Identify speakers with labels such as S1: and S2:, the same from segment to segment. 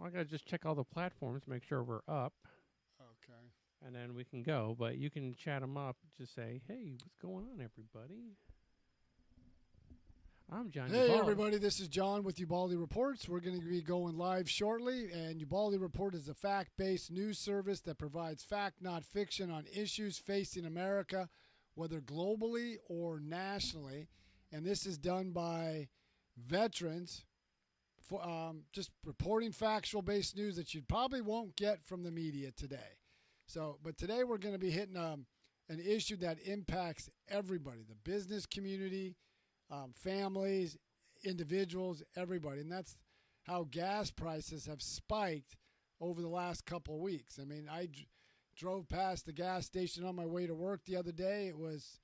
S1: I got to just check all the platforms, make sure we're up,
S2: Okay.
S1: and then we can go. But you can chat them up. Just say, hey, what's going on, everybody? I'm John
S2: Hey,
S1: Ubaldi.
S2: everybody, this is John with Ubaldi Reports. We're going to be going live shortly, and Ubaldi Report is a fact-based news service that provides fact, not fiction, on issues facing America, whether globally or nationally. And this is done by veterans, for, just reporting factual-based news that you probably won't get from the media today. But today we're going to be hitting an issue that impacts everybody, the business community, families, individuals, everybody. And that's how gas prices have spiked over the last couple of weeks. I mean, I drove past the gas station on my way to work the other day. It was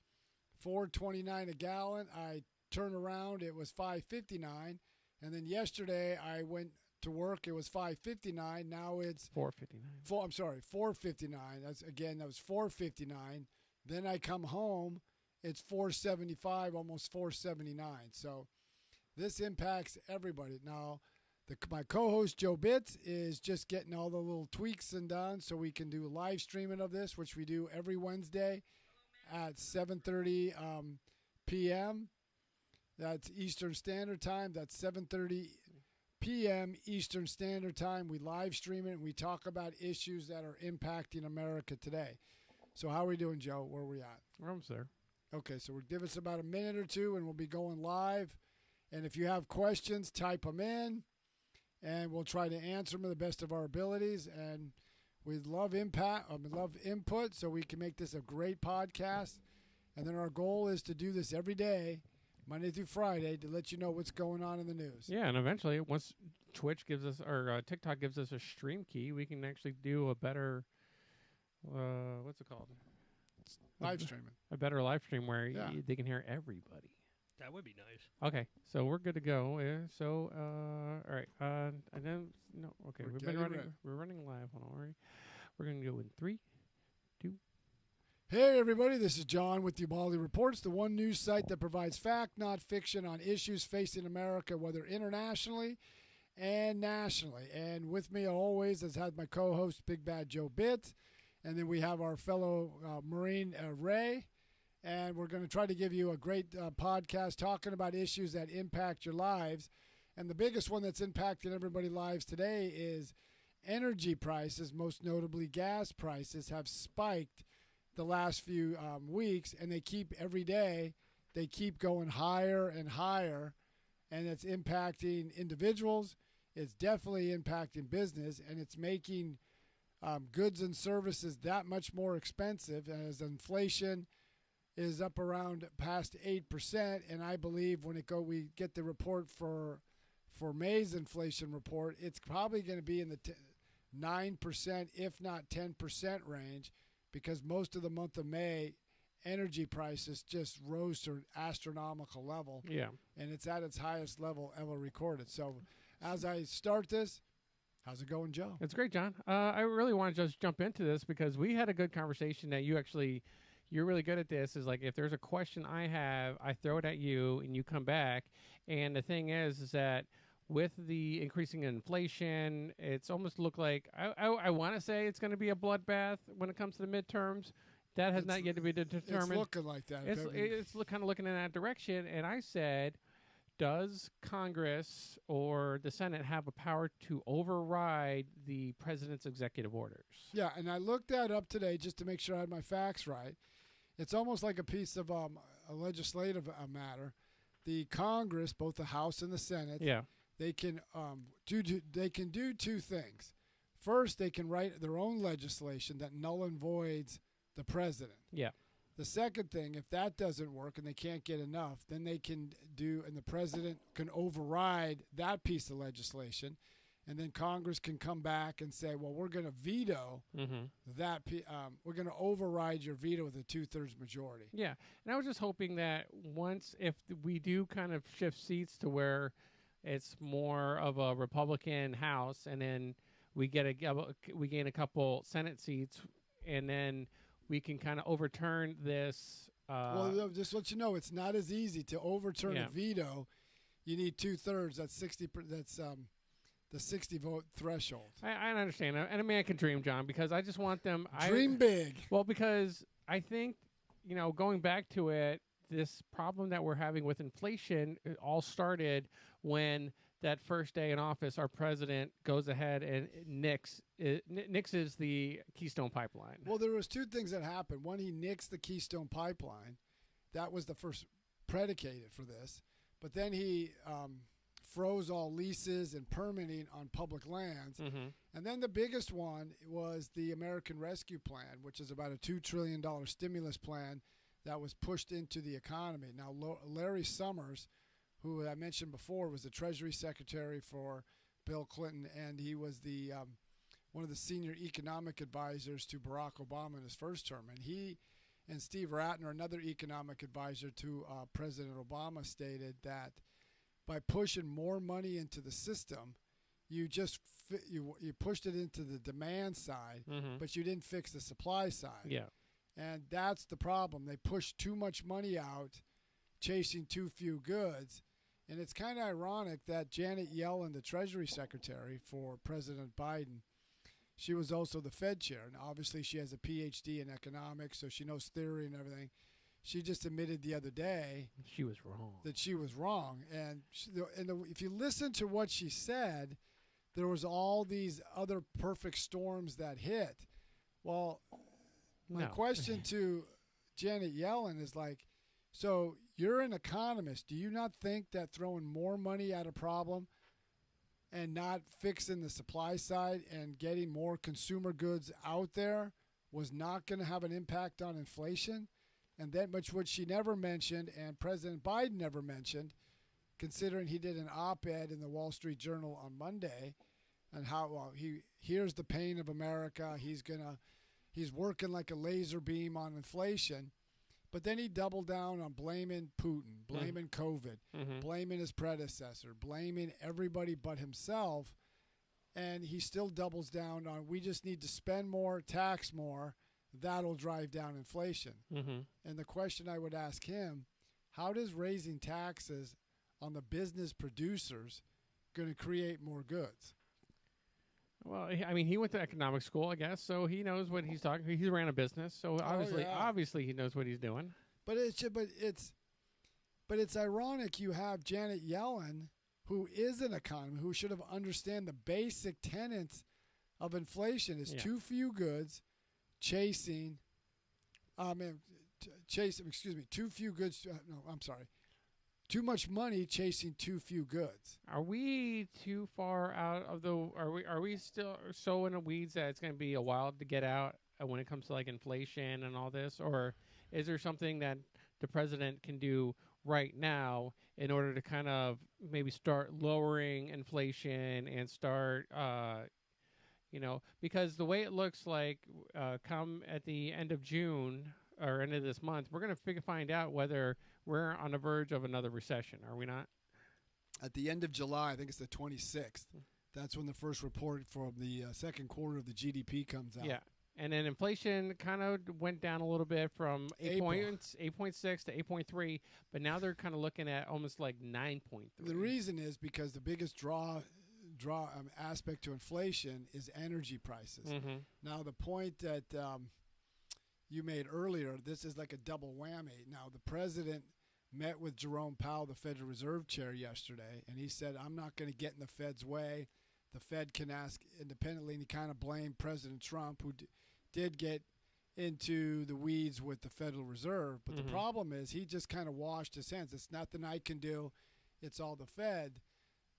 S2: $4.29 a gallon. I turned around, it was $5.59. And then yesterday I went to work, it was $5.59. Now it's
S1: $4.59.
S2: I'm sorry, $4.59. That was $4.59. Then I come home, it's $4.75, almost $4.79. So this impacts everybody. Now, my co-host Joe Bitts is just getting all the little tweaks and done so we can do live streaming of this, which we do every Wednesday at 7:30 p.m. That's Eastern Standard Time. That's 7:30 p.m. Eastern Standard Time. We live stream it and we talk about issues that are impacting America today. So how are we doing, Joe? Where are we at?
S1: I'm there.
S2: Okay, so we'll give us about a minute or two, and we'll be going live. And if you have questions, type them in, and we'll try to answer them to the best of our abilities. And we love input, so we can make this a great podcast. And then our goal is to do this every day, Monday through Friday, to let you know what's going on in the news.
S1: Yeah, and eventually, once Twitch gives us, or TikTok gives us a stream key, we can actually do a better, what's it called?
S2: Live streaming.
S1: A better live stream where they can hear everybody.
S3: That would be nice.
S1: Okay, so we're good to go. All right. And then no. Okay, we're running live. Hold on. We're going to go in 3, 2.
S2: Hey, everybody. This is John with Ubaldi Reports, the one news site that provides fact, not fiction, on issues facing America, whether internationally and nationally. And with me always, as had my co-host, Big Bad Joe Bitts. And then we have our fellow Marine, Ray. And we're going to try to give you a great podcast talking about issues that impact your lives. And the biggest one that's impacting everybody's lives today is energy prices, most notably gas prices, have spiked the last few weeks. And they keep every day, they keep going higher and higher. And it's impacting individuals. It's definitely impacting business. And it's making goods and services that much more expensive as inflation is up around past 8%, and I believe when we get the report for May's inflation report, it's probably going to be in the 9%, if not 10% range, because most of the month of May, energy prices just rose to an astronomical level.
S1: Yeah,
S2: and it's at its highest level ever recorded. So, as I start this. How's it going, Joe?
S1: It's great, John. I really want to just jump into this because we had a good conversation that you're really good at this. Is like if there's a question I have, I throw it at you and you come back. And the thing is that with the increasing inflation, it's almost looked like I want to say it's going to be a bloodbath when it comes to the midterms. That has not yet to be determined.
S2: It's looking like that.
S1: It's kind of looking in that direction. And I said, does Congress or the Senate have a power to override the president's executive orders?
S2: Yeah, and I looked that up today just to make sure I had my facts right. It's almost like a piece of a legislative matter. The Congress, both the House and the Senate, they can do two things. First, they can write their own legislation that null and voids the president.
S1: Yeah.
S2: The second thing, if that doesn't work and they can't get enough, then they can and the president can override that piece of legislation, and then Congress can come back and say, well, we're going to veto that. We're going to override your veto with a 2/3 majority.
S1: Yeah, and I was just hoping that if we do kind of shift seats to where it's more of a Republican House, and then we gain a couple Senate seats, and then we can kind of overturn this.
S2: Well, just let you know, it's not as easy to overturn a veto. You need 2/3. That's 60. the 60 vote threshold.
S1: I understand, and a man can dream, John, because I just want them.
S2: Dream big.
S1: Well, because I think, going back to it, this problem that we're having with inflation, it all started when that first day in office, our president goes ahead and nixes the Keystone Pipeline.
S2: Well, there was two things that happened. One, he nixed the Keystone Pipeline. That was the first predicated for this. But then he froze all leases and permitting on public lands.
S1: Mm-hmm.
S2: And then the biggest one was the American Rescue Plan, which is about a $2 trillion stimulus plan that was pushed into the economy. Now, Larry Summers, who I mentioned before, was the Treasury Secretary for Bill Clinton, and he was the one of the senior economic advisors to Barack Obama in his first term. And he and Steve Ratner, another economic advisor to President Obama, stated that by pushing more money into the system, you just you pushed it into the demand side, but you didn't fix the supply side.
S1: Yeah.
S2: And that's the problem. They push too much money out, chasing too few goods. And it's kind of ironic that Janet Yellen, the Treasury Secretary for President Biden, she was also the Fed chair. And obviously she has a PhD in economics, so she knows theory and everything. She just admitted the other day
S1: she was wrong.
S2: That she was wrong. And if you listen to what she said, there was all these other perfect storms that hit. Well, my question to Janet Yellen is like, so you're an economist. Do you not think that throwing more money at a problem and not fixing the supply side and getting more consumer goods out there was not going to have an impact on inflation? And that much what she never mentioned, and President Biden never mentioned, considering he did an op-ed in the Wall Street Journal on Monday, and how he hears the pain of America. He's working like a laser beam on inflation, but then he doubled down on blaming Putin, blaming COVID, blaming his predecessor, blaming everybody but himself, and he still doubles down on we just need to spend more, tax more. That'll drive down inflation. And the question I would ask him, how does raising taxes on the business producers going to create more goods?
S1: Well, I mean, he went to economic school, I guess, so he knows what he's talking. He ran a business, so obviously he knows what he's doing.
S2: But it's ironic you have Janet Yellen, who is an economist, who should have understand the basic tenets of inflation is too few goods chasing. Too few goods. Too much money chasing too few goods.
S1: Are we too far out of the? Are we still so in the weeds that it's going to be a while to get out when it comes to like inflation and all this, or is there something that the president can do right now in order to kind of maybe start lowering inflation and start, because the way it looks like, come at the end of June or end of this month, we're going to find out whether we're on the verge of another recession. Are we not?
S2: At the end of July, I think it's the 26th. That's when the first report from the second quarter of the GDP comes out.
S1: Yeah. And then inflation kind of went down a little bit from 8.6 to 8.3, but now they're kind of looking at almost like 9.3.
S2: The reason is because the biggest draw aspect to inflation is energy prices. Now, the point that you made earlier, this is like a double whammy. Now, the president met with Jerome Powell, the Federal Reserve Chair, yesterday, and he said, I'm not going to get in the Fed's way. The Fed can ask independently, and he kind of blamed President Trump, who did get into the weeds with the Federal Reserve. But the problem is he just kind of washed his hands. It's nothing I can do. It's all the Fed.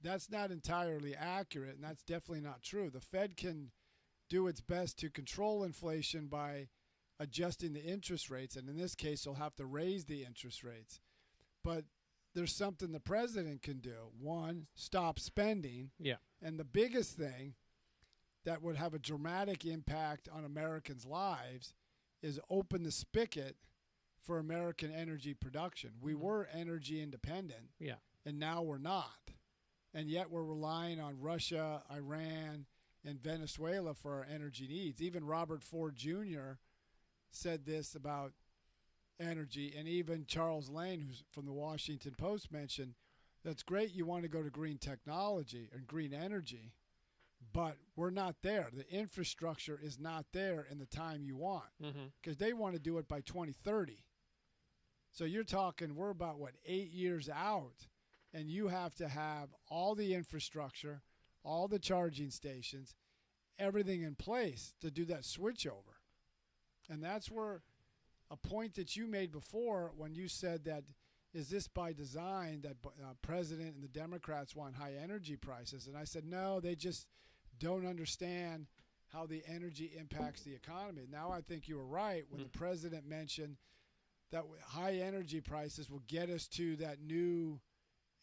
S2: That's not entirely accurate, and that's definitely not true. The Fed can do its best to control inflation by adjusting the interest rates, and in this case, they'll have to raise the interest rates. But there's something the president can do. One, stop spending.
S1: Yeah.
S2: And the biggest thing that would have a dramatic impact on Americans' lives is open the spigot for American energy production. We were energy independent, and now we're not. And yet we're relying on Russia, Iran, and Venezuela for our energy needs. Even Robert Ford Jr. said this about energy, and even Charles Lane, who's from the Washington Post, mentioned that's great you want to go to green technology and green energy, but we're not there. The infrastructure is not there in the time you want because they want to do it by 2030. So you're talking, we're about, 8 years out, and you have to have all the infrastructure, all the charging stations, everything in place to do that switchover. And that's where a point that you made before when you said that, is this by design that President and the Democrats want high energy prices? And I said, no, they just don't understand how the energy impacts the economy. Now I think you were right when the president mentioned that high energy prices will get us to that new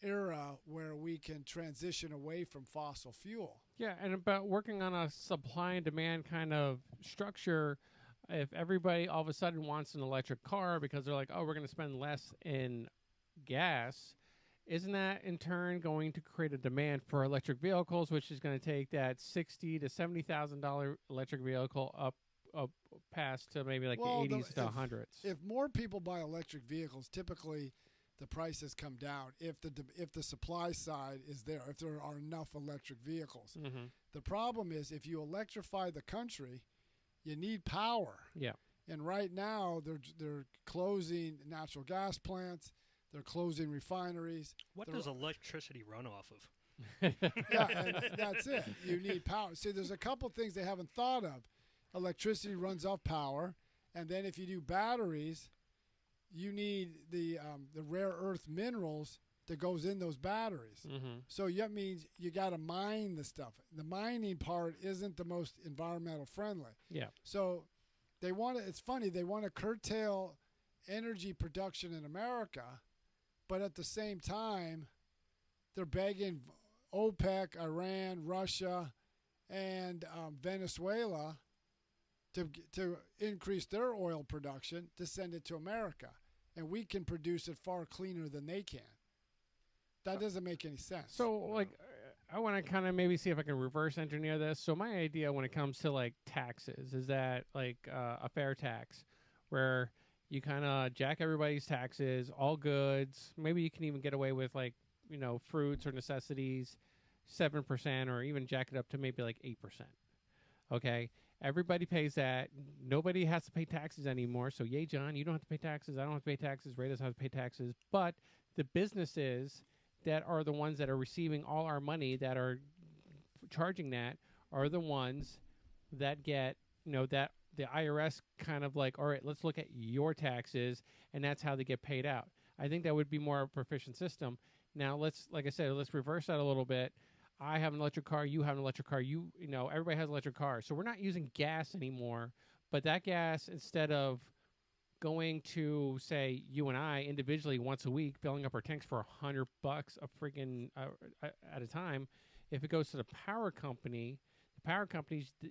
S2: era where we can transition away from fossil fuel.
S1: Yeah, and about working on a supply and demand kind of structure. If everybody all of a sudden wants an electric car because they're like, oh, we're going to spend less in gas, isn't that in turn going to create a demand for electric vehicles, which is going to take that $60,000 to $70,000 electric vehicle up past to maybe like the 80s to 100s?
S2: If more people buy electric vehicles, typically the prices come down if the supply side is there, if there are enough electric vehicles. The problem is if you electrify the country, you need power.
S1: Yeah.
S2: And right now they're closing natural gas plants, they're closing refineries.
S3: What does electricity run off of?
S2: Yeah, and that's it. You need power. See, there's a couple things they haven't thought of. Electricity runs off power, and then if you do batteries, you need the rare earth minerals that goes in those batteries. So that means you got to mine the stuff. The mining part isn't the most environmental friendly.
S1: Yeah.
S2: So they want to. It's funny, they want to curtail energy production in America, but at the same time, they're begging OPEC, Iran, Russia, and Venezuela to increase their oil production to send it to America, and we can produce it far cleaner than they can. That doesn't make any sense.
S1: So, like, I want to kind of maybe see if I can reverse engineer this. So my idea when it comes to, like, taxes is that, like, a fair tax where you kind of jack everybody's taxes, all goods. Maybe you can even get away with, like, you know, fruits or necessities, 7%, or even jack it up to maybe, like, 8%. Okay? Everybody pays that. Nobody has to pay taxes anymore. So, yay, John, you don't have to pay taxes. I don't have to pay taxes. Ray doesn't have to pay taxes. But the businesses that are the ones that are receiving all our money that are charging that are the ones that get, you know, that the IRS kind of like, all right, let's look at your taxes, and that's how they get paid out. I think that would be more of a proficient system. Now, like I said, let's reverse that a little bit. I have an electric car. You have an electric car. You know, everybody has an electric car. So we're not using gas anymore. But that gas, instead of going to, say, you and I individually once a week, filling up our tanks for $100 a freaking at a time, if it goes to the power company's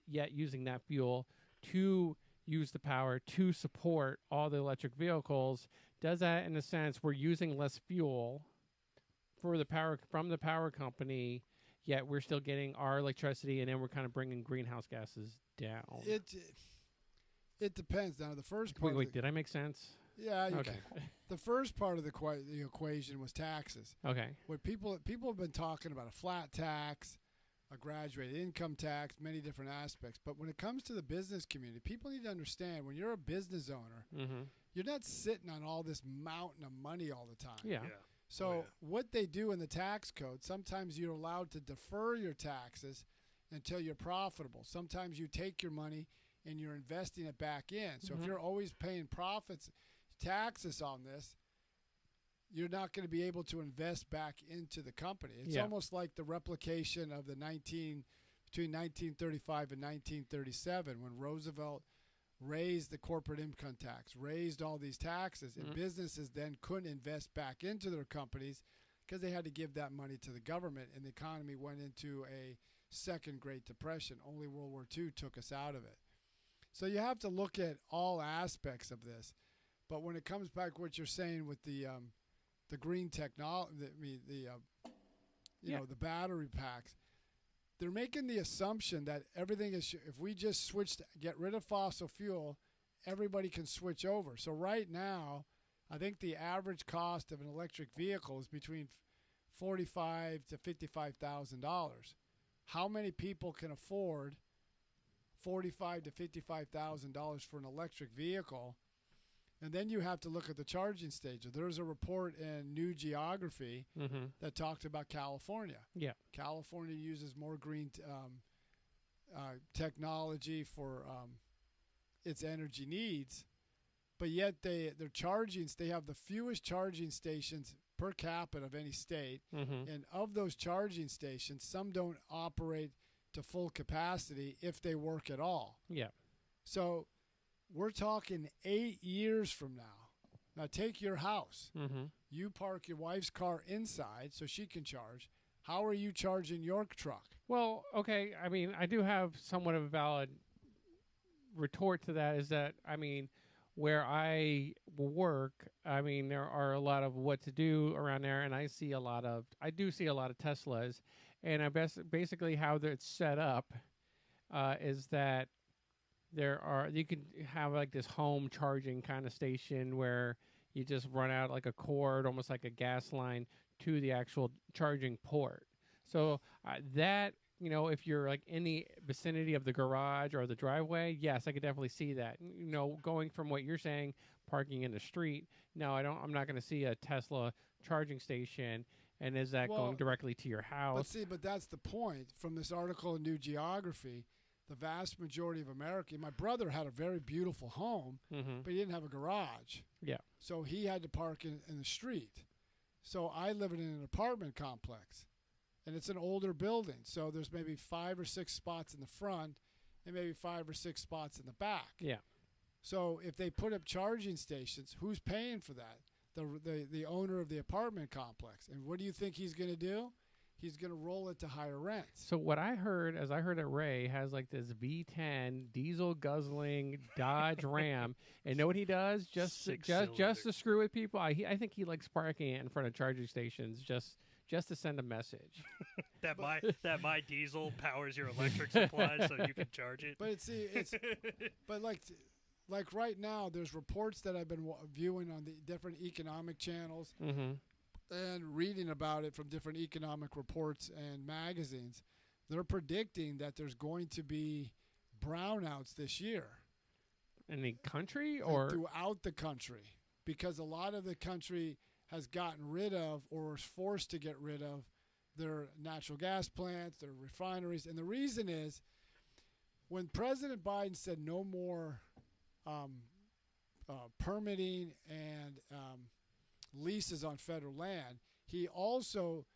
S1: yet using that fuel to use the power to support all the electric vehicles, does that in a sense we're using less fuel for the power from the power company, yet we're still getting our electricity, and then we're kind of bringing greenhouse gases down.
S2: It depends. Now, the first part.
S1: Wait, did I make sense?
S2: Yeah.
S1: Okay.
S2: The first part of the equation was taxes.
S1: Okay.
S2: What people have been talking about a flat tax, a graduated income tax, many different aspects. But when it comes to the business community, people need to understand when you're a business owner, you're not sitting on all this mountain of money all the time.
S1: Yeah.
S2: So what they do in the tax code, sometimes you're allowed to defer your taxes until you're profitable. Sometimes you take your money and you're investing it back in. So if you're always paying taxes on this, you're not going to be able to invest back into the company. It's almost like the replication of between 1935 and 1937 when Roosevelt raised the corporate income tax, raised all these taxes, and businesses then couldn't invest back into their companies because they had to give that money to the government, and the economy went into a second Great Depression. Only World War II took us out of it. So you have to look at all aspects of this. But when it comes back to what you're saying with the green technology, the battery packs, they're making the assumption that everything is, if we just get rid of fossil fuel, everybody can switch over. So right now, I think the average cost of an electric vehicle is between $45,000 to $55,000. how many people can afford $45,000 to $55,000 for an electric vehicle? And then you have to look at the charging station. There's a report in New Geography that talked about California.
S1: Yeah.
S2: California uses more green technology for its energy needs, but yet they have the fewest charging stations per capita of any state. And of those charging stations, some don't operate to full capacity if they work at all.
S1: Yeah.
S2: So we're talking 8 years from now. Now take your house. You park your wife's car inside so she can charge. How are you charging your truck?
S1: Well, okay. I mean, I do have somewhat of a valid retort to that. Is that, I mean, where I work, I mean, there are a lot of what to do around there, and I do see a lot of Teslas, and basically how it's set up is that you can have like this home charging kind of station where you just run out like a cord, almost like a gas line, to the actual charging port. So that, you know, if you're like in the vicinity of the garage or the driveway, yes, I could definitely see that. You know, going from what you're saying, parking in the street, no, I'm not going to see a Tesla charging station. And is that going directly to your house?
S2: But that's the point. From this article in New Geography, the vast majority of America, my brother had a very beautiful home, but he didn't have a garage.
S1: Yeah.
S2: So he had to park in the street. So I live in an apartment complex, and it's an older building. So there's maybe 5 or 6 spots in the front and maybe 5 or 6 spots in the back.
S1: Yeah.
S2: So if they put up charging stations, who's paying for that? The owner of the apartment complex. And what do you think he's going to do? He's going to roll it to higher rents.
S1: So what I heard that Ray has like this V10 diesel guzzling Dodge Ram, and know what he does? Just to screw with people. I think he likes parking it in front of charging stations just to send a message.
S3: that my diesel powers your electric supply, so you can charge it.
S2: But like right now, there's reports that I've been viewing on the different economic channels. And reading about it from different economic reports and magazines. They're predicting that there's going to be brownouts this year.
S1: In the country or
S2: throughout the country, because a lot of the country has gotten rid of or is forced to get rid of their natural gas plants, their refineries. And the reason is when President Biden said no more permitting and leases on federal land, he also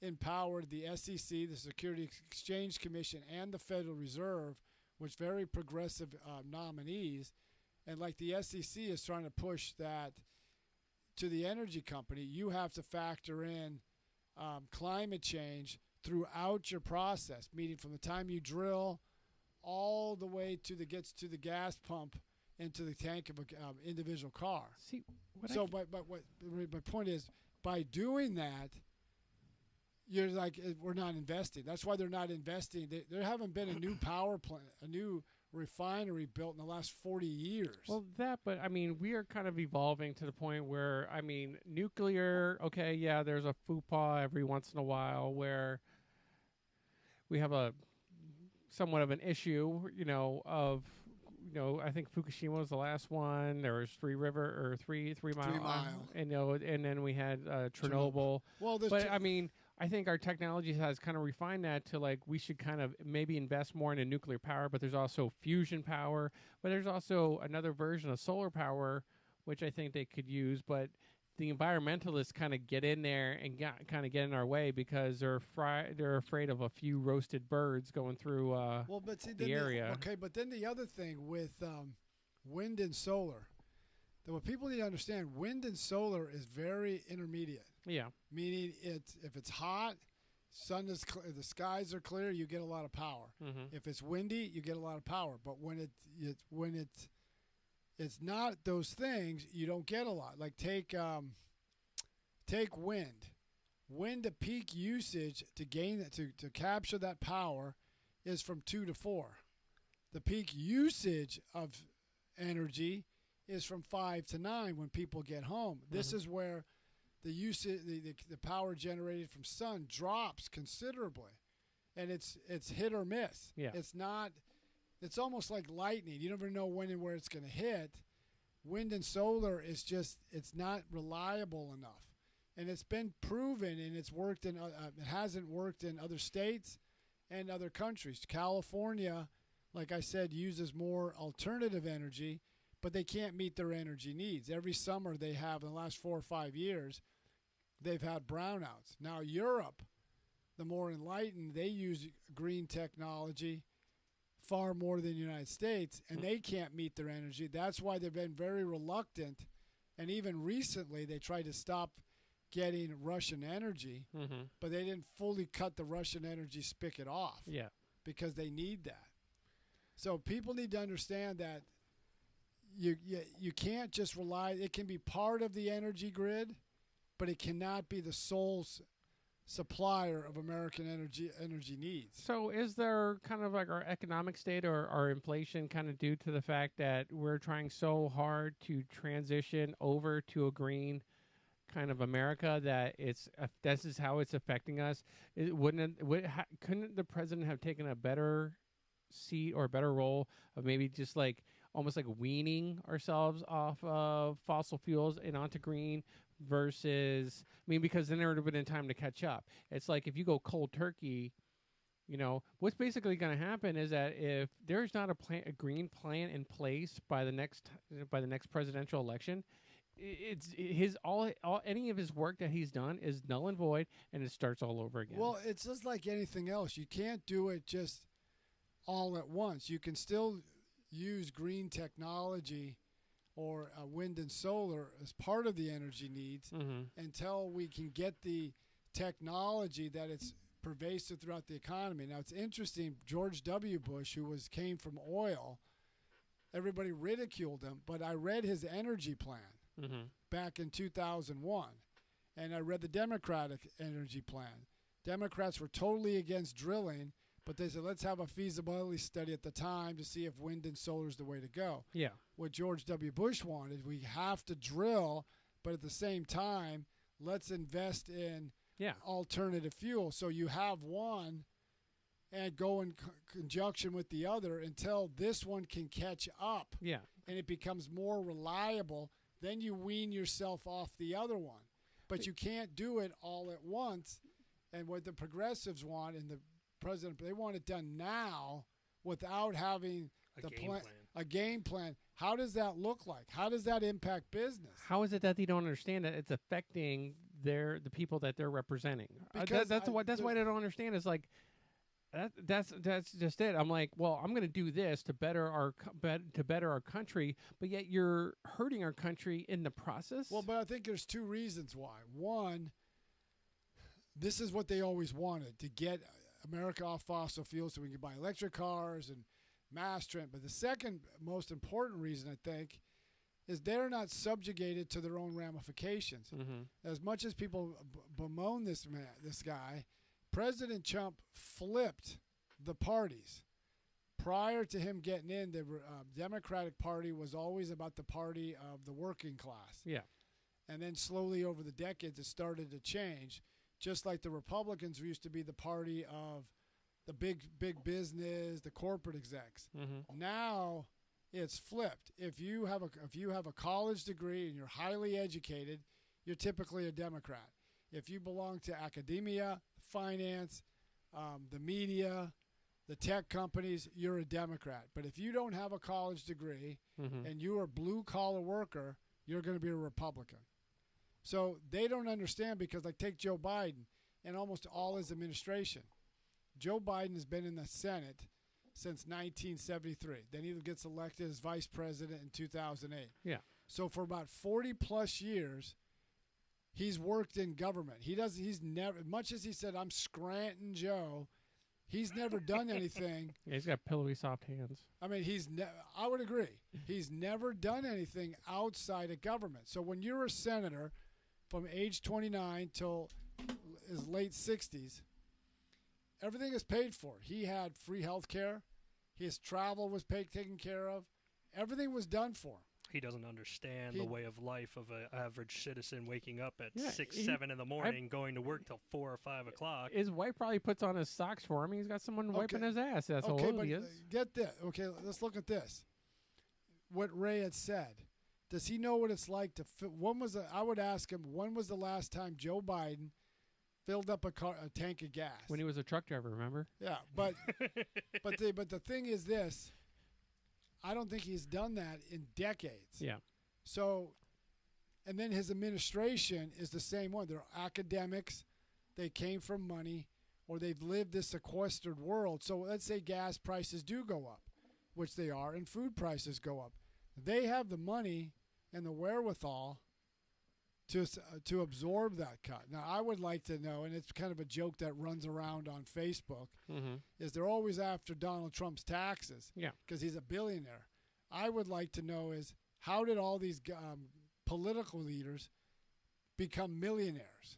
S2: empowered the SEC, the Security Exchange Commission, and the Federal Reserve, which very progressive nominees. And like the SEC is trying to push that to the energy company, you have to factor in climate change throughout your process, meaning from the time you drill all the way to gets to the gas pump into the tank of an individual car.
S1: See,
S2: but my point is, by doing that, you're like, we're not investing. That's why they're not investing. There haven't been a new power plant, a new refinery built in the last 40 years.
S1: Well, but I mean, we are kind of evolving to the point where, I mean, nuclear, okay, yeah, there's a faux every once in a while where we have a somewhat of an issue, I think Fukushima was the last one. There was Three Mile.
S2: 3 Mile.
S1: And then we had Chernobyl.
S2: Well,
S1: I mean, I think our technology has kind of refined that to like we should kind of maybe invest more into nuclear power, but there's also fusion power, but there's also another version of solar power, which I think they could use, but the environmentalists kind of get in there and kind of get in our way because they're afraid of a few roasted birds going through the area.
S2: But then the other thing with wind and solar, that what people need to understand, wind and solar is very intermediate.
S1: Yeah. Meaning
S2: if it's hot, the skies are clear, you get a lot of power. If it's windy, you get a lot of power. But when it's not those things, you don't get a lot. Like take wind. Wind to peak usage to capture that power is from 2 to 4. The peak usage of energy is from 5 to 9 when people get home. This is where the usage, the power generated from sun drops considerably. and it's hit or miss.
S1: Yeah.
S2: It's not. It's almost like lightning. You never know when and where it's going to hit. Wind and solar is just it's not reliable enough, and it's been proven, and it's worked in. It hasn't worked in other states and other countries. California, like I said, uses more alternative energy, but they can't meet their energy needs. Every summer they have, in the last 4 or 5 years, they've had brownouts. Now Europe, the more enlightened, they use green technology far more than the United States, and they can't meet their energy. That's why they've been very reluctant, and even recently they tried to stop getting Russian energy, but they didn't fully cut the Russian energy spigot off.
S1: Yeah.
S2: Because they need that. So people need to understand that you can't just rely. It can be part of the energy grid, but it cannot be the sole supplier of American energy needs.
S1: So is there kind of like our economic state or our inflation kind of due to the fact that we're trying so hard to transition over to a green kind of America that this is how it's affecting us? Couldn't the president have taken a better seat or a better role of maybe just like almost like weaning ourselves off of fossil fuels and onto green versus, I mean, because then there would have been time to catch up. It's like if you go cold turkey, what's basically going to happen is that if there's not a green plan in place by the next presidential election, any of his work that he's done is null and void, and it starts all over again.
S2: Well, it's just like anything else. You can't do it just all at once. You can still use green technology or wind and solar as part of the energy needs until we can get the technology that it's pervasive throughout the economy. Now, it's interesting, George W. Bush, who came from oil, everybody ridiculed him, but I read his energy plan back in 2001, and I read the Democratic energy plan. Democrats were totally against drilling, but they said, let's have a feasibility study at the time to see if wind and solar is the way to go.
S1: Yeah.
S2: What George W. Bush wanted, we have to drill, but at the same time, let's invest in alternative fuel. So you have one and go in conjunction with the other until this one can catch up.
S1: Yeah.
S2: And it becomes more reliable. Then you wean yourself off the other one. But you can't do it all at once. And what the progressives want and the president, they want it done now without having a game plan. How does that look like? How does that impact business?
S1: How is it that they don't understand that it's affecting the people that they're representing? That's why they don't understand. Is like that's just it. I'm like, well, I'm going to do this to better our country, but yet you're hurting our country in the process.
S2: Well, but I think there's two reasons why. One, this is what they always wanted, to get America off fossil fuels so we can buy electric cars and mass transit. But the second most important reason, I think, is they're not subjugated to their own ramifications. As much as people bemoan this guy, President Trump flipped the parties. Prior to him getting in, the Democratic Party was always about the party of the working class.
S1: Yeah.
S2: And then slowly over the decades, it started to change. Just like the Republicans used to be the party of the big business, the corporate execs. Now it's flipped. If you have a college degree and you're highly educated, you're typically a Democrat. If you belong to academia, finance, the media, the tech companies, you're a Democrat. But if you don't have a college degree and you're a blue-collar worker, you're going to be a Republican. So they don't understand because, like, take Joe Biden and almost all his administration. Joe Biden has been in the Senate since 1973. Then he gets elected as vice president in 2008.
S1: Yeah.
S2: So for about 40-plus years, he's worked in government. He's never, much as he said, I'm Scranton Joe, he's never done anything.
S1: Yeah, he's got pillowy soft hands.
S2: I mean, I would agree. He's never done anything outside of government. So when you're a senator from age 29 till his late 60s, everything is paid for. He had free health care. His travel was taken care of. Everything was done for him.
S3: He doesn't understand
S2: He-
S3: the way of life of an average citizen waking up at
S1: Yeah,
S3: 6,
S1: he-
S3: 7 in the morning, going to work till 4 or 5 o'clock.
S1: His wife probably puts on his socks for him. He's got someone wiping
S2: Okay.
S1: his ass. That's
S2: okay,
S1: all
S2: but
S1: he is.
S2: get this. Okay, let's look at this. What Ray had said. Does he know what it's like to? I would ask him, when was the last time Joe Biden filled up a tank of gas?
S1: When he was a truck driver, remember?
S2: Yeah, but the thing is this. I don't think he's done that in decades.
S1: Yeah.
S2: So, and then his administration is the same one. They're academics. They came from money, or they've lived this sequestered world. So let's say gas prices do go up, which they are, and food prices go up. They have the money and the wherewithal to absorb that cut. Now, I would like to know, and it's kind of a joke that runs around on Facebook,
S1: Mm-hmm.
S2: is they're always after Donald Trump's taxes.
S1: Yeah.
S2: Because he's a billionaire. I would like to know is, how did all these political leaders become millionaires?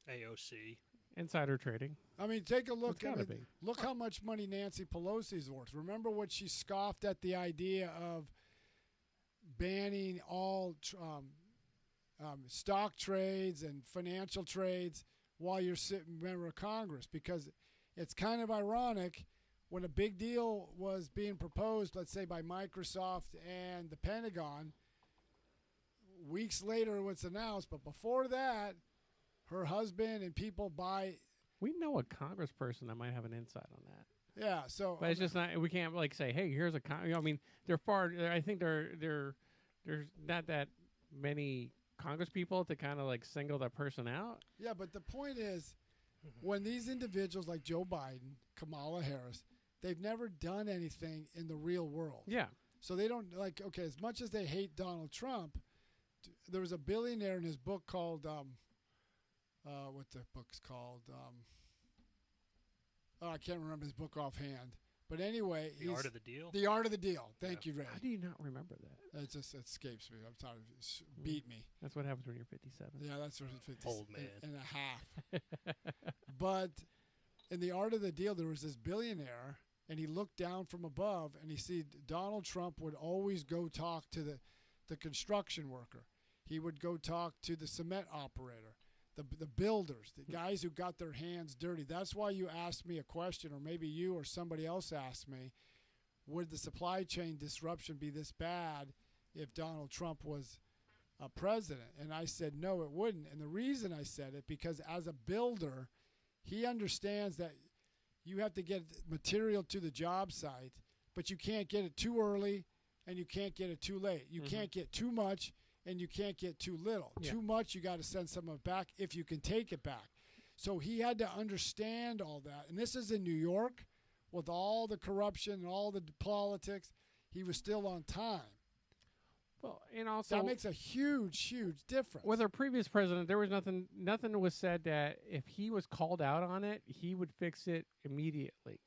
S3: AOC.
S1: Insider trading.
S2: I mean, take a look.
S1: It's gotta be.
S2: Look how much money Nancy Pelosi's worth. Remember what she scoffed at the idea of banning all stock trades and financial trades while you're sitting member of Congress, because it's kind of ironic when a big deal was being proposed, let's say by Microsoft and the Pentagon. Weeks later, it was announced, but before that, her husband and people buy.
S1: We know a congressperson that might have an insight on that.
S2: Yeah, so
S1: But it's just not. We can't like say, "Hey, here's a." I mean, they're far. I think there's not that many Congress people to kind of like single that person out.
S2: yeah, but the point is, when these individuals like Joe Biden, Kamala Harris, they've never done anything in the real world.
S1: Yeah.
S2: So they don't like. Okay, as much as they hate Donald Trump, there was a billionaire in his book called what the book's called. I can't remember his book offhand. But anyway,
S3: The Art of the Deal.
S2: The Art of the Deal. Thank you, Ray.
S1: How do you not remember that?
S2: It just escapes me. I'm sorry. Beat me.
S1: That's what happens when you're 57.
S2: Yeah, that's sort of 50
S3: Old man.
S2: and a half. But in The Art of the Deal, there was this billionaire, and he looked down from above, and he see Donald Trump would always go talk to the construction worker. He would go talk to the cement operator, the builders, the guys who got their hands dirty. That's why you asked me a question, or maybe you or somebody else asked me, would the supply chain disruption be this bad if Donald Trump was president? And I said, no, it wouldn't. And the reason I said it, because as a builder, he understands that you have to get material to the job site, but you can't get it too early and you can't get it too late. You can't get too much and you can't get too little.
S1: Yeah.
S2: Too much, you got to send some of it back if you can take it back. So he had to understand all that. And this is in New York with all the corruption and all the politics. He was still on time.
S1: Well, and also
S2: That makes a huge, huge difference.
S1: with our previous president, there was nothing was said that if he was called out on it, he would fix it immediately.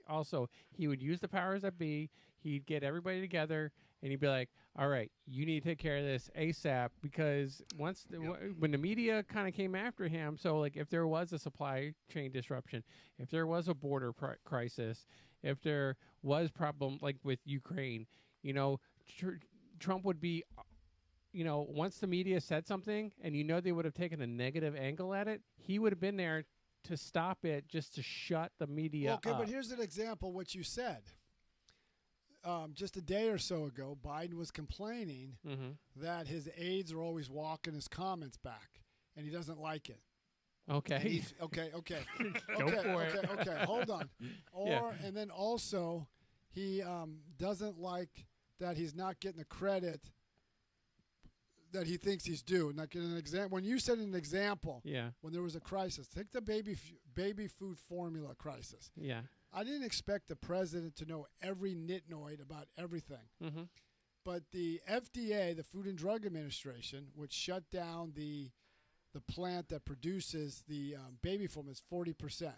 S1: Also, he would use the powers that be. He'd get everybody together, and he'd be like, all right, you need to take care of this ASAP, because when the media kind of came after him, so like if there was a supply chain disruption, if there was a border crisis, if there was problem like with Ukraine, Trump would be, once the media said something and they would have taken a negative angle at it, he would have been there to stop it, just to shut the media up.
S2: Okay, but here's an example of what you said. Just a day or so ago, Biden was complaining that his aides are always walking his comments back, and he doesn't like it.
S1: Okay.
S2: Okay.
S1: Go for it.
S2: Okay. Hold on. And then also, he doesn't like that he's not getting the credit that he thinks he's due. Not getting an example. When you said an example, when there was a crisis, take the baby food formula crisis.
S1: Yeah.
S2: I didn't expect the president to know every nitnoid about everything. But the FDA, the Food and Drug Administration, which shut down the plant that produces the baby formula, is 40%.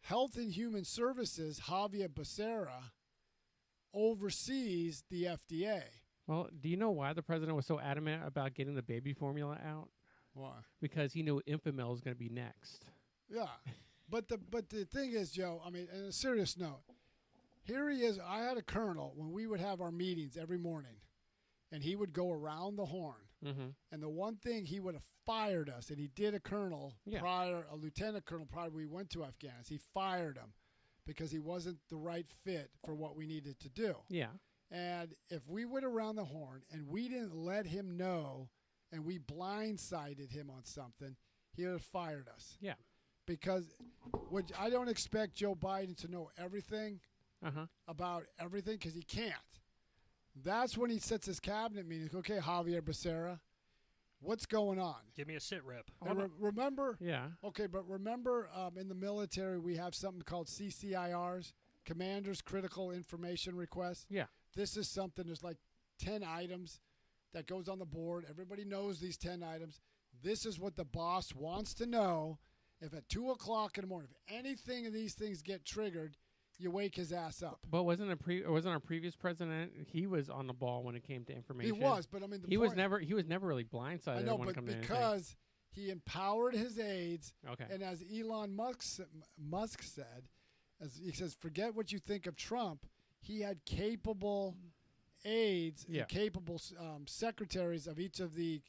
S2: Health and Human Services, Javier Becerra, oversees the FDA.
S1: Well, do you know why the president was so adamant about getting the baby formula out?
S2: Why?
S1: Because he knew Infamil was going to be next.
S2: Yeah. But the thing is, Joe, I mean, on a serious note, here he is. I had a colonel when we would have our meetings every morning. and he would go around the horn.
S1: Mm-hmm.
S2: And the one thing he would have fired us, and he did a colonel prior, a lieutenant colonel prior we went to Afghanistan. He fired him because he wasn't the right fit for what we needed to do.
S1: Yeah.
S2: And if we went around the horn and we didn't let him know and we blindsided him on something, he would have fired us.
S1: Yeah.
S2: Because I don't expect Joe Biden to know everything about everything because he can't. That's when he sets his cabinet meeting. Okay, Javier Becerra, what's going on?
S3: Give me a sit rep.
S2: Remember?
S1: Yeah.
S2: Okay, but remember in the military we have something called CCIRs, Commander's Critical Information Requests.
S1: Yeah.
S2: This is something, there's like 10 items that goes on the board. Everybody knows these 10 items. This is what the boss wants to know. If at 2 o'clock in the morning, if anything of these things get triggered, you wake his ass up.
S1: But wasn't our previous president? He was on the ball when it came to information.
S2: He was, but I mean,
S1: he was never really blindsided.
S2: I know,
S1: when
S2: but
S1: it come to
S2: because he empowered his aides,
S1: okay.
S2: And as Elon Musk said, as he says, forget what you think of Trump. He had capable aides, and capable secretaries of each of the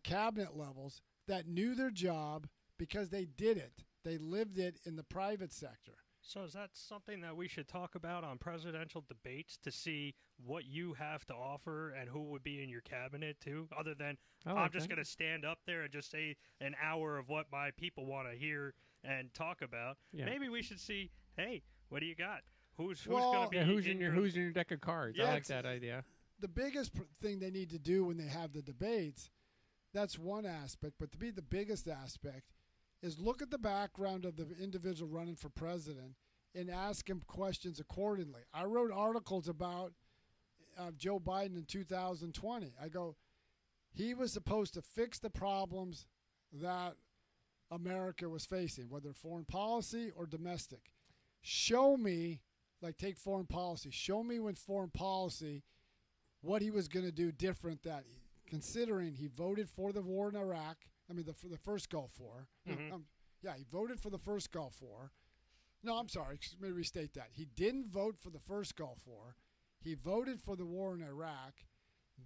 S2: cabinet levels that knew their job because they did it. They lived it in the private sector.
S3: So is that something that we should talk about on presidential debates to see what you have to offer and who would be in your cabinet too? Other than I'm just going to stand up there and just say an hour of what my people want to hear and talk about. Yeah. Maybe we should see, hey, what do you got? Who's going to be
S1: who's in your deck of cards? Yeah, I like that idea.
S2: The biggest thing they need to do when they have the debates, that's one aspect, but to be the biggest aspect is look at the background of the individual running for president and ask him questions accordingly. I wrote articles about Joe Biden in 2020. I go, he was supposed to fix the problems that America was facing, whether foreign policy or domestic. Show me, like take foreign policy, show me when foreign policy, what he was going to do different that, considering he voted for the war in Iraq, for the first Gulf War.
S3: Mm-hmm.
S2: He voted for the first Gulf War. No, I'm sorry. Let me restate that. He didn't vote for the first Gulf War. He voted for the war in Iraq.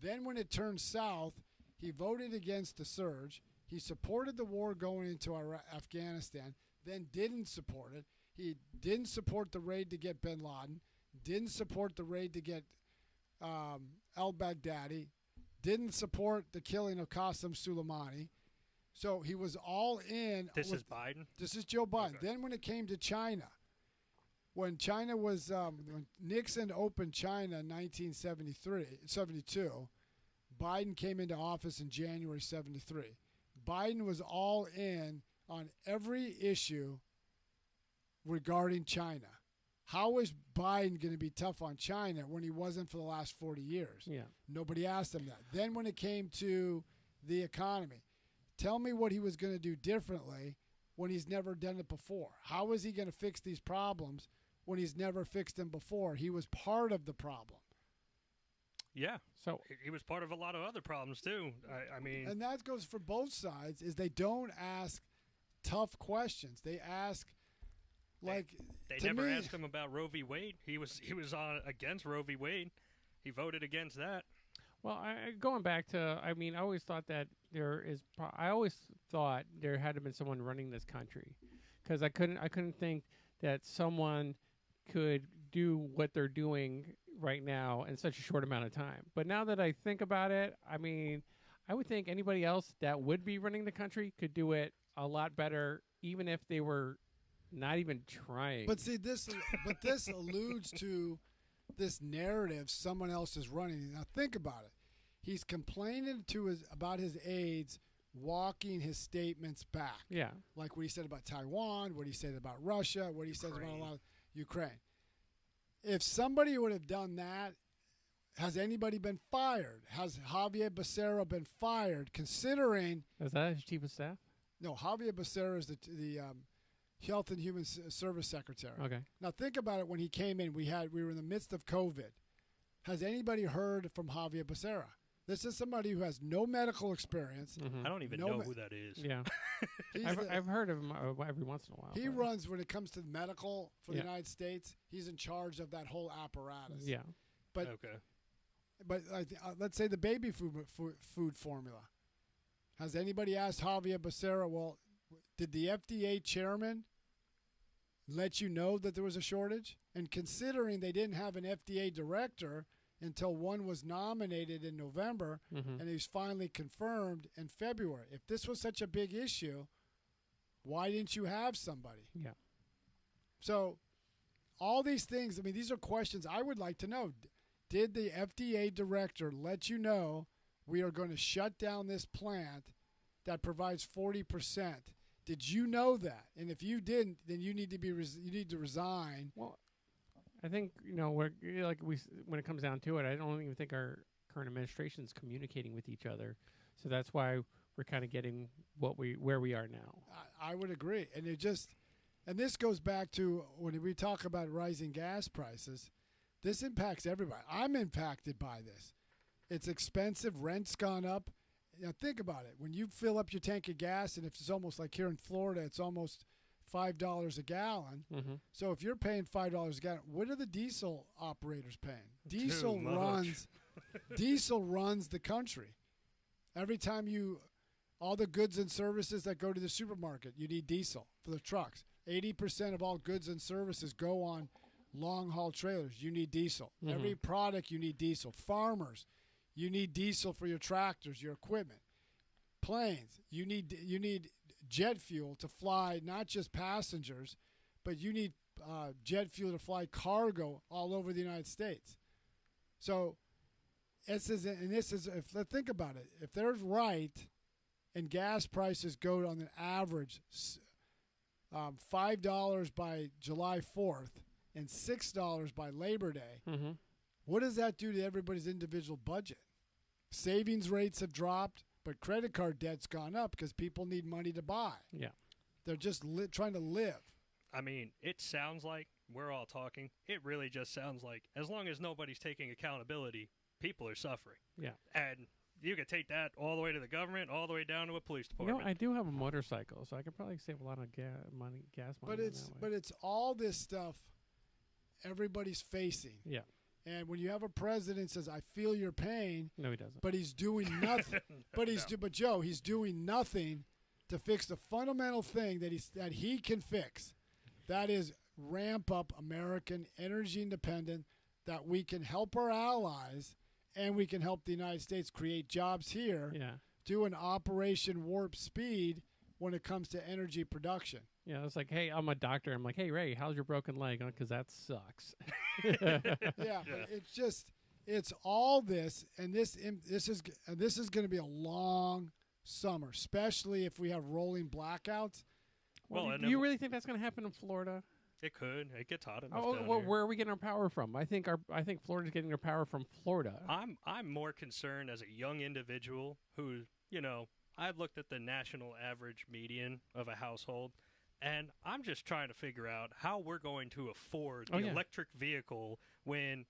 S2: Then when it turned south, he voted against the surge. He supported the war going into Afghanistan, then didn't support it. He didn't support the raid to get bin Laden, didn't support the raid to get al-Baghdadi, didn't support the killing of Qasem Soleimani. So he was all in.
S3: This is Biden?
S2: This is Joe Biden.
S3: Okay.
S2: Then when it came to China, when China was when Nixon opened China in 1972, Biden came into office in January 73. Biden was all in on every issue regarding China. How is Biden going to be tough on China when he wasn't for the last 40 years?
S1: Yeah.
S2: Nobody asked him that. Then when it came to the economy, tell me what he was going to do differently when he's never done it before. How is he going to fix these problems when he's never fixed them before? He was part of the problem.
S3: Yeah.
S1: So
S3: he was part of a lot of other problems too. I mean,
S2: and that goes for both sides. Is they don't ask tough questions. They ask like
S3: they never asked him about Roe v. Wade. He was on against Roe v. Wade. He voted against that.
S1: Well, going back to, I always thought that I always thought there had to have been someone running this country, because I couldn't think that someone could do what they're doing right now in such a short amount of time. But now that I think about it, I would think anybody else that would be running the country could do it a lot better, even if they were not even trying.
S2: But see, this alludes to this narrative someone else is running. Now think about it. He's complaining about his aides walking his statements back.
S1: Yeah.
S2: Like what he said about Taiwan, what he said about Russia, what he says about a lot of Ukraine. If somebody would have done that, has anybody been fired? Has Javier Becerra been fired, considering...
S1: Is that his chief of staff?
S2: No, Javier Becerra is the Health and Human Service Secretary.
S1: Okay.
S2: Now think about it. When he came in, we were in the midst of COVID. Has anybody heard from Javier Becerra? This is somebody who has no medical experience.
S3: Mm-hmm. I don't even know who that is.
S1: Yeah. I've heard of him every once in a while.
S2: He runs, when it comes to medical for the United States, he's in charge of that whole apparatus.
S1: Yeah.
S2: But
S3: okay.
S2: But let's say the baby food formula. Has anybody asked Javier Becerra, well, did the FDA chairman let you know that there was a shortage? And considering they didn't have an FDA director until one was nominated in November, and he was finally confirmed in February. If this was such a big issue, why didn't you have somebody?
S1: Yeah.
S2: So all these things, I mean, these are questions I would like to know. Did the FDA director let you know we are going to shut down this plant that provides 40%? Did you know that? And if you didn't, then you need to resign.
S1: Well, I think when it comes down to it, I don't even think our current administration is communicating with each other, so that's why we're kind of getting where we are now.
S2: I would agree, and this goes back to when we talk about rising gas prices. This impacts everybody. I'm impacted by this. It's expensive. Rent's gone up. Now think about it. When you fill up your tank of gas, and if it's almost like here in Florida, it's almost $5 a gallon. So if you're paying $5 a gallon, what are the diesel operators paying? Diesel runs the country. Every time all the goods and services that go to the supermarket, you need diesel for the trucks. 80% of all goods and services go on long-haul trailers. You need diesel. Every product, you need diesel. Farmers, you need diesel for your tractors, your equipment. Planes, you need jet fuel to fly not just passengers, but you need jet fuel to fly cargo all over the United States. So think about it. If they're right and gas prices go on an average $5 by July 4th and $6 by Labor Day, what does that do to everybody's individual budget? Savings rates have dropped, but credit card debt's gone up because people need money to buy.
S1: Yeah.
S2: They're just trying to live.
S3: I mean, it sounds like we're all talking. It really just sounds like as long as nobody's taking accountability, people are suffering.
S1: Yeah.
S3: And you could take that all the way to the government, all the way down to a police department.
S1: I do have a motorcycle, so I could probably save a lot of gas money.
S2: But it's all this stuff everybody's facing.
S1: Yeah.
S2: And when you have a president says, "I feel your pain,"
S1: no, he doesn't.
S2: But he's doing nothing. But Joe, he's doing nothing to fix the fundamental thing that he can fix. That is ramp up American energy independence. That we can help our allies, and we can help the United States create jobs here.
S1: Yeah.
S2: Do an Operation Warp Speed when it comes to energy production.
S1: Yeah, it's like, hey, I'm a doctor. I'm like, hey, Ray, how's your broken leg? Because that sucks.
S2: Yeah. It's all this, and this is going to be a long summer, especially if we have rolling blackouts.
S1: Well, do you really think that's going to happen in Florida?
S3: It could. It gets hot enough.
S1: Where are we getting our power from? I think Florida's getting their power from Florida.
S3: I'm more concerned as a young individual who, I've looked at the national average median of a household, and I'm just trying to figure out how we're going to afford the electric vehicle when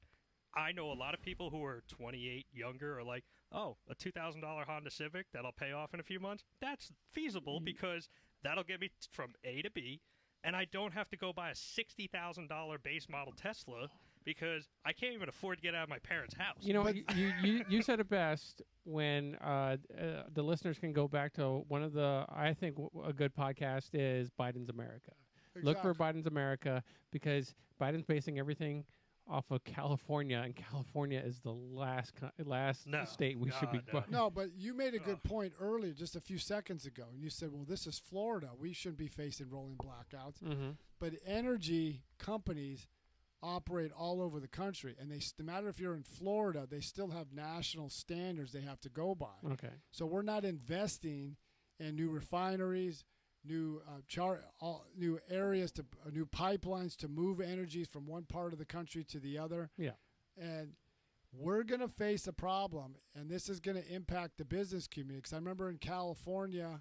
S3: I know a lot of people who are 28 younger are like, oh, a $2,000 Honda Civic that'll pay off in a few months. That's feasible because that'll get me from A to B, and I don't have to go buy a $60,000 base model Tesla because I can't even afford to get out of my parents' house.
S1: You said it best when the listeners can go back to one of I think a good podcast is Biden's America. Exactly. Look for Biden's America because Biden's basing everything off of California, and California is the last state we should be.
S2: No, but you made a good point earlier, just a few seconds ago, and you said, well, this is Florida. We shouldn't be facing rolling blackouts. But energy companies operate all over the country, and no matter if you're in Florida, they still have national standards they have to go by.
S1: Okay.
S2: So we're not investing in new refineries, new areas new pipelines to move energies from one part of the country to the other.
S1: Yeah.
S2: And we're going to face a problem, and this is going to impact the business community. Because I remember in California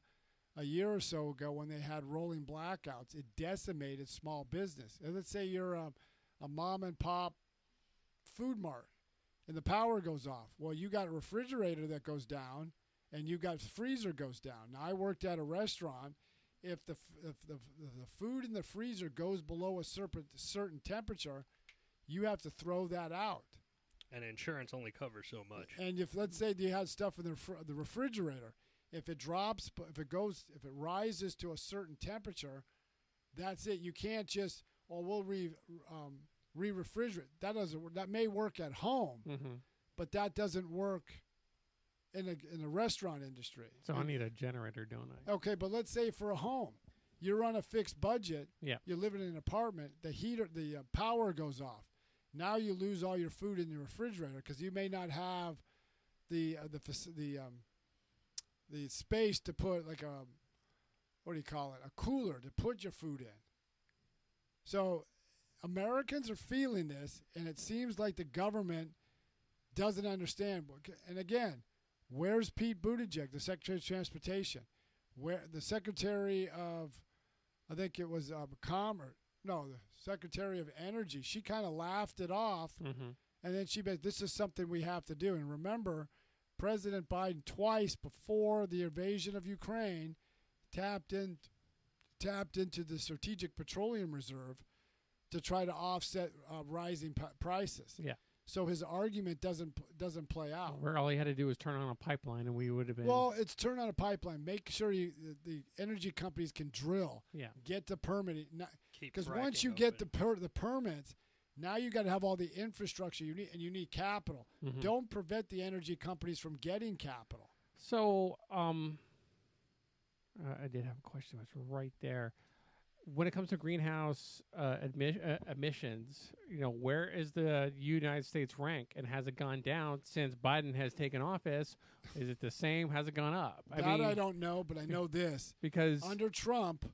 S2: a year or so ago when they had rolling blackouts, it decimated small business. And let's say you're a mom and pop food mart and the power goes off. Well, you got a refrigerator that goes down and you got freezer goes down. Now, I worked at a restaurant. If the food in the freezer goes below a certain temperature, you have to throw that out.
S3: And insurance only covers so much.
S2: And if, let's say, you have stuff in the refrigerator, if it drops, if it rises to a certain temperature, that's it. You can't just, we'll re-refrigerate. That may work at home, but that doesn't work in the restaurant industry.
S1: So I need a generator, don't I?
S2: Okay, but let's say for a home, you're on a fixed budget.
S1: Yeah.
S2: You live in an apartment. The power goes off. Now you lose all your food in your refrigerator because you may not have the space to put like a cooler to put your food in. So Americans are feeling this, and it seems like the government doesn't understand. And again, where's Pete Buttigieg, the Secretary of Transportation? Where the Secretary of, I think it was Commerce. No, the Secretary of Energy. She kind of laughed it off, and then she said, "This is something we have to do." And remember, President Biden twice before the invasion of Ukraine tapped into the Strategic Petroleum Reserve to try to offset rising prices.
S1: Yeah.
S2: So his argument doesn't play out.
S1: Where all he had to do was turn on a pipeline, and we would have been.
S2: Well, it's turn on a pipeline. Make sure the energy companies can drill.
S1: Yeah.
S2: Get the permitting. Because once you
S3: open.
S2: get the permits, now you got to have all the infrastructure you need, and you need capital. Don't prevent the energy companies from getting capital.
S1: So, I did have a question. It's right there. When it comes to greenhouse emissions, where is the United States rank, and has it gone down since Biden has taken office? Is it the same? Has it gone up?
S2: I don't know, but I know this.
S1: Because
S2: under Trump,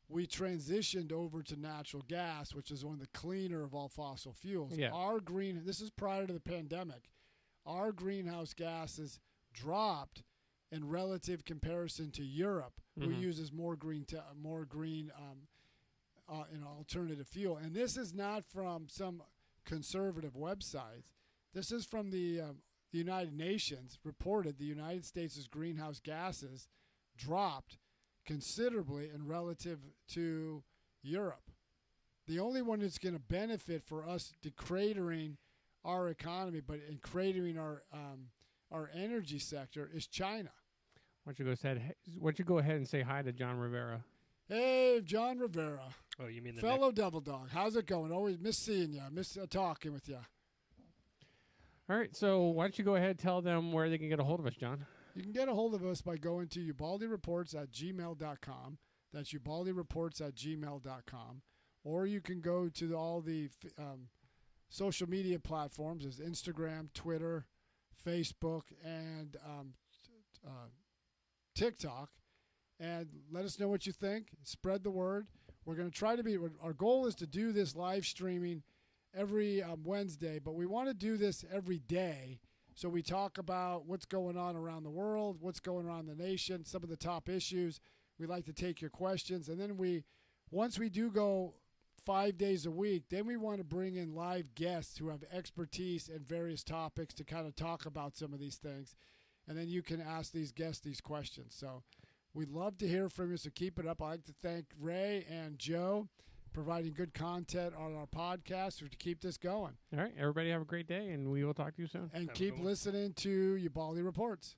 S2: we transitioned over to natural gas, which is one of the cleaner of all fossil fuels.
S1: Yeah.
S2: This is prior to the pandemic. Our greenhouse gases dropped in relative comparison to Europe, who uses more green alternative fuel. And this is not from some conservative websites. This is from the United Nations. Reported the United States' greenhouse gases dropped considerably in relative to Europe. The only one that's going to benefit for us decratering our economy, but in cratering our energy sector, is China.
S1: Why don't you go ahead and say hi to John Rivera?
S2: Hey, John Rivera.
S3: Oh, you mean the
S2: fellow Devil Dog? How's it going? Always miss seeing you. Miss talking with you.
S1: All right, so why don't you go ahead and tell them where they can get a hold of us, John?
S2: You can get a hold of us by going to ubaldireports@gmail.com. That's ubaldireports@gmail.com. Or you can go to all the social media platforms as Instagram, Twitter, Facebook, and TikTok, and let us know what you think. Spread the word. We're going to try to our goal is to do this live streaming every Wednesday, but we want to do this every day. So we talk about what's going on around the world, what's going on in the nation, some of the top issues. We like to take your questions. And then once we do go 5 days a week, then we want to bring in live guests who have expertise in various topics to kind of talk about some of these things. And then you can ask these guests these questions. So we'd love to hear from you, so keep it up. I'd like to thank Ray and Joe providing good content on our podcast to keep this going.
S1: All right, everybody have a great day, and we will talk to you soon.
S2: And keep listening to Ubaldi Reports.